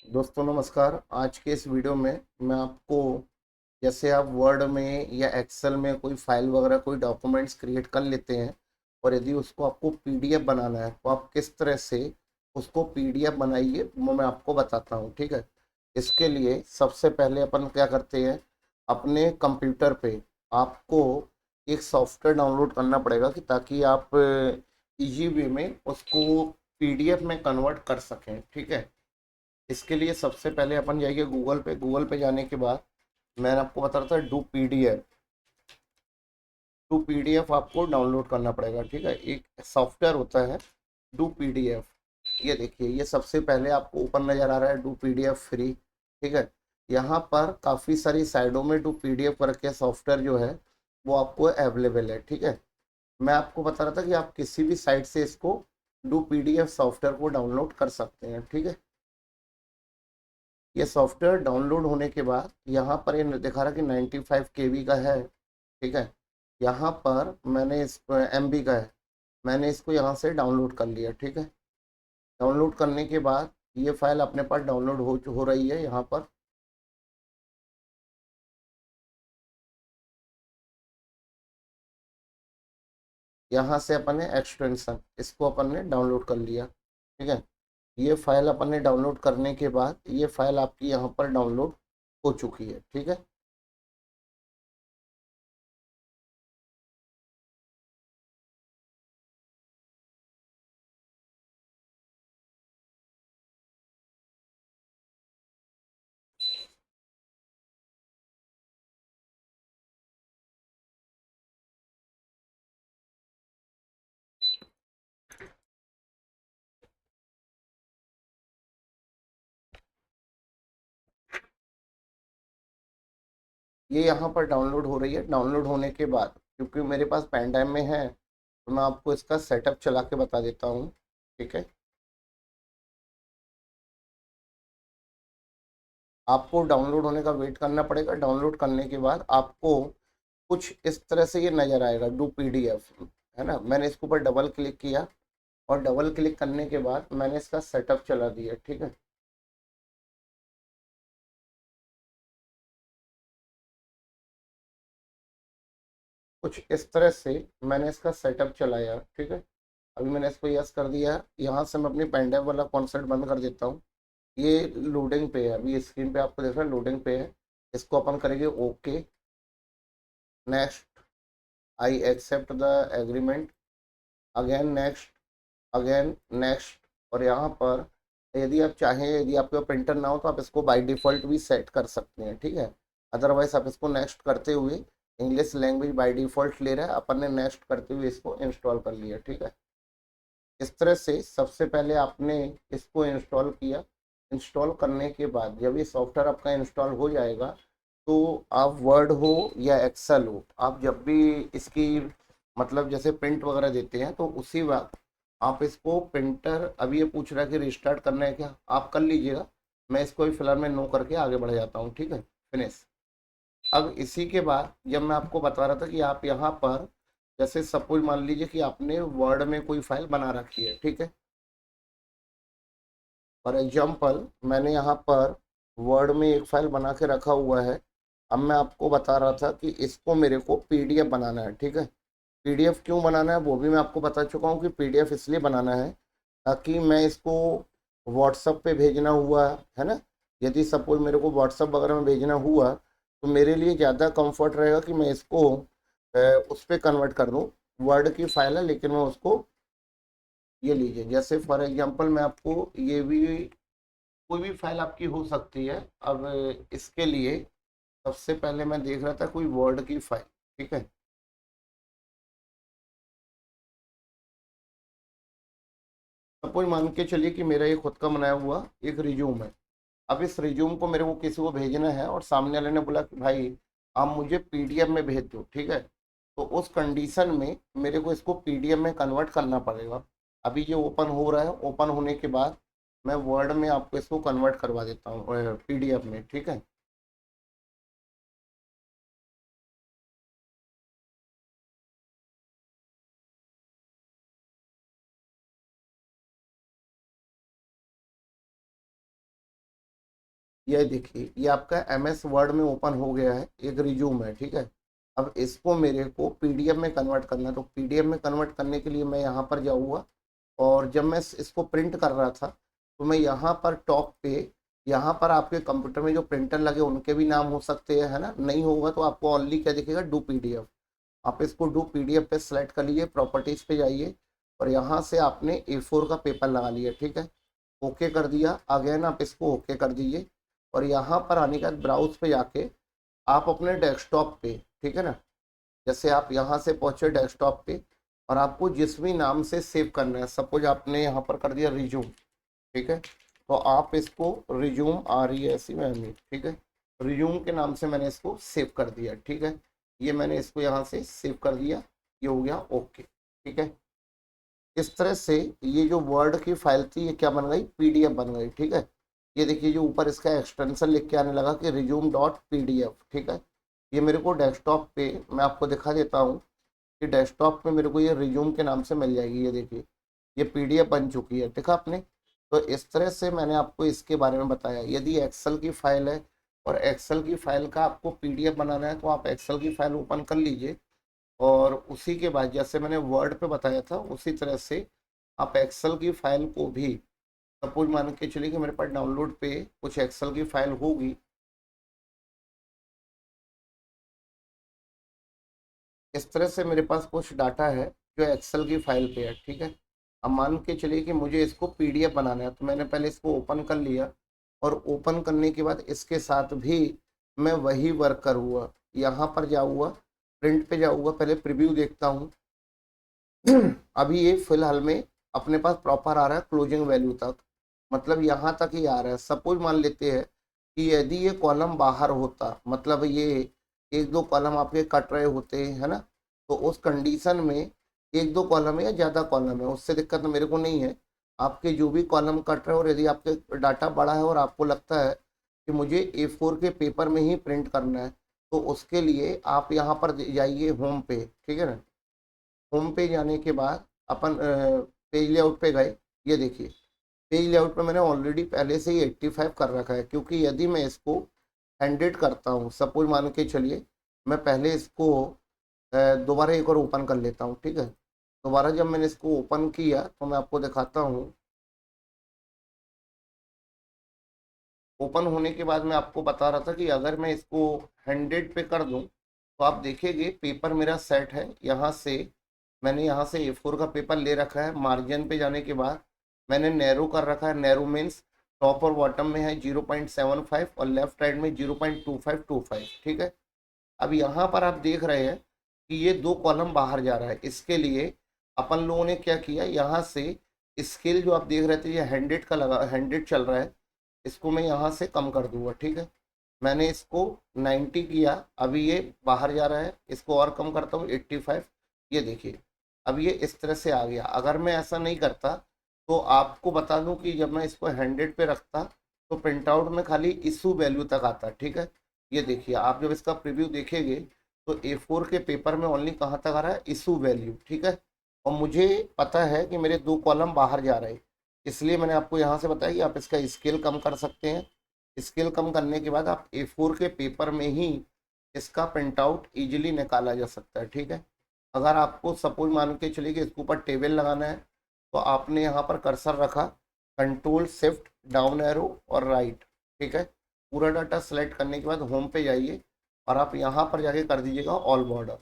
दोस्तों नमस्कार। आज के इस वीडियो में मैं आपको, जैसे आप वर्ड में या एक्सेल में कोई फाइल वगैरह कोई डॉक्यूमेंट्स क्रिएट कर लेते हैं और यदि उसको आपको पीडीएफ बनाना है तो आप किस तरह से उसको पीडीएफ बनाइए वो मैं आपको बताता हूँ। ठीक है। इसके लिए सबसे पहले अपन क्या करते हैं, अपने कंप्यूटर पे आपको एक सॉफ्टवेयर डाउनलोड करना पड़ेगा कि ताकि आप इजी वे में उसको पीडीएफ में कन्वर्ट कर सकें। ठीक है। इसके लिए सबसे पहले अपन जाइए गूगल पे जाने के बाद मैंने आपको बता रहा था डू पीडीएफ आपको डाउनलोड करना पड़ेगा। ठीक है। एक सॉफ्टवेयर होता है डू पीडीएफ। ये देखिए, ये सबसे पहले आपको ऊपर नज़र आ रहा है डू पीडीएफ फ्री। ठीक है। यहाँ पर काफ़ी सारी साइडों में डू पीडीएफ करके सॉफ्टवेयर जो है वो आपको अवेलेबल है। ठीक है। मैं आपको बता रहा था कि आप किसी भी साइट से इसको डू पीडीएफ सॉफ्टवेयर को डाउनलोड कर सकते हैं। ठीक है। ये सॉफ्टवेयर डाउनलोड होने के बाद यहाँ पर ये दिखा रहा कि 95 केबी का है। ठीक है। यहाँ पर मैंने इस एमबी का है, मैंने इसको यहाँ से डाउनलोड कर लिया। ठीक है। डाउनलोड करने के बाद ये फाइल अपने पास डाउनलोड हो रही है। यहाँ पर यहाँ से अपन ने एक्सटेंशन इसको अपन ने डाउनलोड कर लिया। ठीक है। ये फाइल अपन ने डाउनलोड करने के बाद ये फाइल आपकी यहाँ पर डाउनलोड हो चुकी है। ठीक है। ये यहाँ पर डाउनलोड हो रही है। डाउनलोड होने के बाद क्योंकि मेरे पास पेन ड्राइव में है तो मैं आपको इसका सेटअप चला के बता देता हूँ। ठीक है। आपको डाउनलोड होने का वेट करना पड़ेगा। डाउनलोड करने के बाद आपको कुछ इस तरह से ये नज़र आएगा डू पीडीएफ, है ना। मैंने इसके ऊपर डबल क्लिक किया और डबल क्लिक करने के बाद मैंने इसका सेटअप चला दिया। ठीक है। कुछ इस तरह से मैंने इसका सेटअप चलाया। ठीक है। अभी मैंने इसको यस कर दिया। यहाँ से मैं अपनी पेन ड्राइव वाला कॉन्सेप्ट बंद कर देता हूँ। ये लोडिंग पे है, अभी स्क्रीन पे आपको देख रहा है लोडिंग पे है। इसको अपन करेंगे okay, next, I accept the agreement, again next, again next. और यहाँ पर यदि आप चाहें, यदि आपका प्रिंटर ना हो तो आप इसको बाय डिफ़ॉल्ट भी सेट कर सकते हैं। ठीक है। अदरवाइज आप इसको नेक्स्ट करते हुए, इंग्लिश लैंग्वेज बाय डिफ़ॉल्ट ले रहा है, अपन ने नेक्स्ट करते हुए इसको इंस्टॉल कर लिया। ठीक है। इस तरह से सबसे पहले आपने इसको इंस्टॉल किया। इंस्टॉल करने के बाद जब ये सॉफ्टवेयर आपका इंस्टॉल हो जाएगा तो आप वर्ड हो या एक्सेल हो, आप जब भी इसकी मतलब जैसे प्रिंट वगैरह देते हैं तो उसी वक्त आप इसको प्रिंटर, अभी ये पूछ रहा है कि रिस्टार्ट करना है क्या, आप कर लीजिएगा। मैं इसको भी फिलहाल में नो करके आगे बढ़ जाता हूँ। ठीक है। फिनिश। अब इसी के बाद जब मैं आपको बता रहा था कि आप यहाँ पर, जैसे सपोज मान लीजिए कि आपने वर्ड में कोई फाइल बना रखी है। ठीक है। फॉर एग्जाम्पल मैंने यहाँ पर वर्ड में एक फाइल बना के रखा हुआ है। अब मैं आपको बता रहा था कि इसको मेरे को पीडीएफ बनाना है। ठीक है। पीडीएफ क्यों बनाना है वो भी मैं आपको बता चुका हूँ कि पीडीएफ इसलिए बनाना है ताकि मैं इसको व्हाट्सएप पे भेजना हुआ, है ना। यदि सपोज मेरे को व्हाट्सएप वगैरह में भेजना हुआ तो मेरे लिए ज़्यादा कंफर्ट रहेगा कि मैं इसको उस पर कन्वर्ट कर दूँ। वर्ड की फाइल है लेकिन मैं उसको, ये लीजिए जैसे फॉर एग्जांपल मैं आपको ये भी, कोई भी फाइल आपकी हो सकती है। अब इसके लिए सबसे पहले मैं देख रहा था कोई वर्ड की फाइल। ठीक है। सपोज मान के चलिए कि मेरा ये खुद का बनाया हुआ एक रिज्यूम है। अब इस रिज्यूम को मेरे को किसी को भेजना है और सामने वाले ने बोला कि भाई आप मुझे पीडीएफ में भेज दो। ठीक है। तो उस कंडीशन में मेरे को इसको पीडीएफ में कन्वर्ट करना पड़ेगा। अभी ये ओपन हो रहा है। ओपन होने के बाद मैं वर्ड में आपको इसको कन्वर्ट करवा देता हूँ पीडीएफ में। ठीक है। ये देखिए ये आपका MS वर्ड में ओपन हो गया है, एक रिज्यूम है, ठीक है। अब इसको मेरे को PDF में कन्वर्ट करना है, तो PDF में कन्वर्ट करने के लिए मैं यहाँ पर जाऊँगा, और जब मैं इसको प्रिंट कर रहा था तो मैं यहाँ पर टॉप पे, यहाँ पर आपके कंप्यूटर में जो प्रिंटर लगे उनके भी नाम हो सकते हैं, है ना। नहीं होगा तो आपको ओनली क्या दिखेगा, डू PDF। आप इसको डू PDF पे सेलेक्ट कर लीजिए, प्रॉपर्टीज पे जाइए, और यहाँ से आपने A4 का पेपर लगा लिया, ठीक है। ओके कर दिया, अगेन आप इसको ओके कर दीजिए, और यहाँ पर आने के बाद ब्राउज पे जाके आप अपने डेस्कटॉप पे, ठीक है ना, जैसे आप यहाँ से पहुँचे डेस्कटॉप पे, और आपको जिस भी नाम से सेव करना है, सपोज आपने यहाँ पर कर दिया रिज्यूम, ठीक है, तो आप इसको रिज्यूम RESUME, ठीक है, रिज्यूम के नाम से मैंने इसको सेव कर दिया, ठीक है। ये मैंने इसको यहाँ से सेव कर दिया, ये हो गया ओके, ठीक है। इस तरह से ये जो वर्ड की फाइल थी ये क्या बन गई, PDF बन गई, ठीक है। ये देखिए जो ऊपर इसका एक्सटेंशन लिख के आने लगा कि resume.pdf, ठीक है। ये मेरे को डेस्कटॉप पे, मैं आपको दिखा देता हूँ कि डेस्कटॉप पे मेरे को ये रिज्यूम के नाम से मिल जाएगी। ये देखिए ये PDF बन चुकी है, देखा आपने। तो इस तरह से मैंने आपको इसके बारे में बताया। यदि एक्सेल की फाइल है और एक्सेल की फाइल का आपको PDF बनाना है तो आप एक्सेल की फाइल ओपन कर लीजिए, और उसी के बाद जैसे मैंने वर्ड पे बताया था उसी तरह से आप एक्सेल की फाइल को भी, सपोज मान के चलिए कि मेरे पास डाउनलोड पे कुछ एक्सेल की फाइल होगी, इस तरह से मेरे पास कुछ डाटा है जो एक्सेल की फाइल पे है, ठीक है। अब मान के चलिए कि मुझे इसको PDF बनाना है, तो मैंने पहले इसको ओपन कर लिया, और ओपन करने के बाद इसके साथ भी मैं वही वर्क करूँगा, यहाँ पर जाऊँगा, प्रिंट पे जाऊँगा, पहले प्रीव्यू देखता हूँ। अभी ये फिलहाल में अपने पास प्रॉपर आ रहा है क्लोजिंग वैल्यू तक, मतलब यहाँ तक ही आ रहा है। सपोज मान लेते हैं कि यदि ये कॉलम बाहर होता, मतलब ये एक दो कॉलम आपके कट रहे होते हैं, है ना, तो उस कंडीशन में एक दो कॉलम है या ज़्यादा कॉलम है उससे दिक्कत मेरे को नहीं है। आपके जो भी कॉलम कट रहे हैं, और यदि आपके डाटा बड़ा है और आपको लगता है कि मुझे A4 के पेपर में ही प्रिंट करना है, तो उसके लिए आप यहाँ पर जाइए होम पे, ठीक है ना। होम पे जाने के बाद अपन पेज लेआउट पे गए। ये देखिए पेज लेआउट पे मैंने ऑलरेडी पहले से ही 85 कर रखा है, क्योंकि यदि मैं इसको 100 करता हूँ, सपोज मान के चलिए मैं पहले इसको दोबारा एक और ओपन कर लेता हूँ, ठीक है। दोबारा जब मैंने इसको ओपन किया तो मैं आपको दिखाता हूँ। ओपन होने के बाद मैं आपको बता रहा था कि अगर मैं इसको 100 पे कर दूं तो आप देखेंगे पेपर मेरा सेट है। यहाँ से मैंने यहाँ से A4 का पेपर ले रखा है, मार्जिन पे जाने के बाद मैंने नैरो कर रखा है। नैरो मीन्स टॉप और बॉटम में है 0.75 और लेफ्ट साइड में 0.2525, ठीक है। अब यहाँ पर आप देख रहे हैं कि ये दो कॉलम बाहर जा रहा है। इसके लिए अपन लोगों ने क्या किया, यहाँ से स्केल जो आप देख रहे थे ये 100 का लगा, 100 चल रहा है, इसको मैं यहाँ से कम कर दूंगा, ठीक है। मैंने इसको 90 किया, अभी ये बाहर जा रहा है, इसको और कम करता हूँ 85। ये देखिए अब ये इस तरह से आ गया। अगर मैं ऐसा नहीं करता तो आपको बता दूं कि जब मैं इसको 100 पे रखता तो प्रिंट आउट में खाली इशू वैल्यू तक आता, ठीक है। ये देखिए आप जब इसका प्रीव्यू देखेंगे तो A4 के पेपर में ओनली कहाँ तक आ रहा है, इशू वैल्यू, ठीक है। और मुझे पता है कि मेरे दो कॉलम बाहर जा रहे हैं, इसलिए मैंने आपको यहाँ से बताया कि आप इसका स्केल कम कर सकते हैं। स्केल कम करने के बाद आप A4 के पेपर में ही इसका प्रिंट आउट ईजिली निकाला जा सकता है, ठीक है। अगर आपको सपोज मान के चलिए कि इसके ऊपर टेबल लगाना है तो आपने यहाँ पर कर्सर रखा, कंट्रोल शिफ्ट डाउन एरो और राइट, ठीक है। पूरा डाटा सेलेक्ट करने के बाद होम पे जाइए और आप यहाँ पर जाके कर दीजिएगा ऑल बॉर्डर।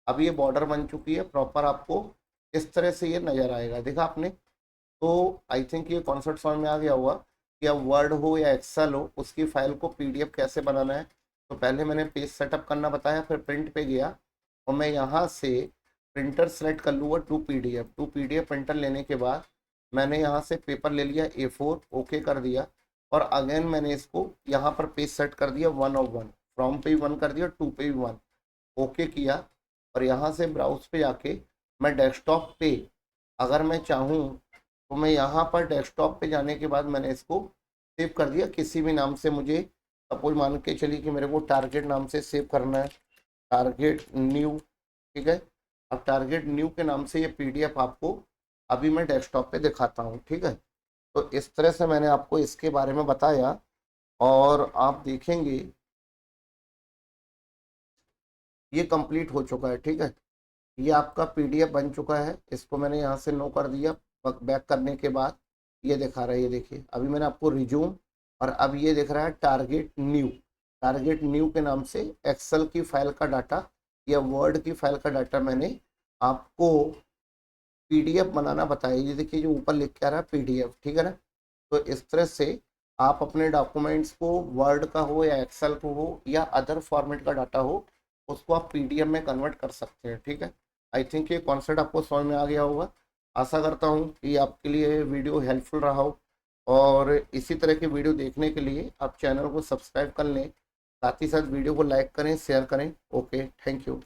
अब ये बॉर्डर बन चुकी है प्रॉपर, आपको इस तरह से ये नज़र आएगा, देखा आपने। तो आई थिंक ये कॉन्सेप्ट समझ में आ गया होगा कि अब वर्ड हो या एक्सेल हो उसकी फाइल को PDF कैसे बनाना है। तो पहले मैंने पेज सेटअप करना बताया, फिर प्रिंट पे गया और मैं यहाँ से प्रिंटर सेलेक्ट कर लूँगा टू पीडीएफ प्रिंटर लेने के बाद मैंने यहाँ से पेपर ले लिया A4, ओके कर दिया, और अगेन मैंने इसको यहाँ पर पेज सेट कर दिया 1 और 1, फ्रॉम पे भी 1 कर दिया, टू पे भी 1, ओके किया। और यहाँ से ब्राउज पे जाके मैं डेस्कटॉप पे अगर मैं चाहूँ तो मैं यहाँ पर डेस्कटॉप पे जाने के बाद मैंने इसको सेव कर दिया किसी भी नाम से। मुझे सपोज मान के चलिए कि मेरे को टारगेट नाम से सेव करना है, टारगेट न्यू, ठीक है। अब टारगेट न्यू के नाम से ये PDF आपको अभी मैं डेस्कटॉप पे दिखाता हूँ, ठीक है। तो इस तरह से मैंने आपको इसके बारे में बताया और आप देखेंगे ये कंप्लीट हो चुका है। ठीक है, ये आपका पीडीएफ बन चुका है। इसको मैंने यहाँ से नो कर दिया। बैक करने के बाद ये दिखा रहा है, ये देखिए अभी मैंने आपको रिज्यूम, और अब ये दिख रहा है टारगेट न्यू। टारगेट न्यू के नाम से एक्सेल की फाइल का डाटा या वर्ड की फाइल का डाटा मैंने आपको पीडीएफ बनाना बताया। ये देखिए जो ऊपर लिख के आ रहा है पीडीएफ, ठीक है ना। तो इस तरह से आप अपने डॉक्यूमेंट्स को, वर्ड का हो या एक्सेल को हो या अदर फॉर्मेट का डाटा हो, उसको आप पीडीएफ में कन्वर्ट कर सकते हैं। ठीक है, आई थिंक ये कॉन्सेप्ट आपको समझ में आ गया होगा। आशा करता हूँ कि आपके लिए वीडियो हेल्पफुल रहा हो, और इसी तरह के वीडियो देखने के लिए आप चैनल को सब्सक्राइब कर लें, साथ ही साथ वीडियो को लाइक करें, शेयर करें। Okay, thank you.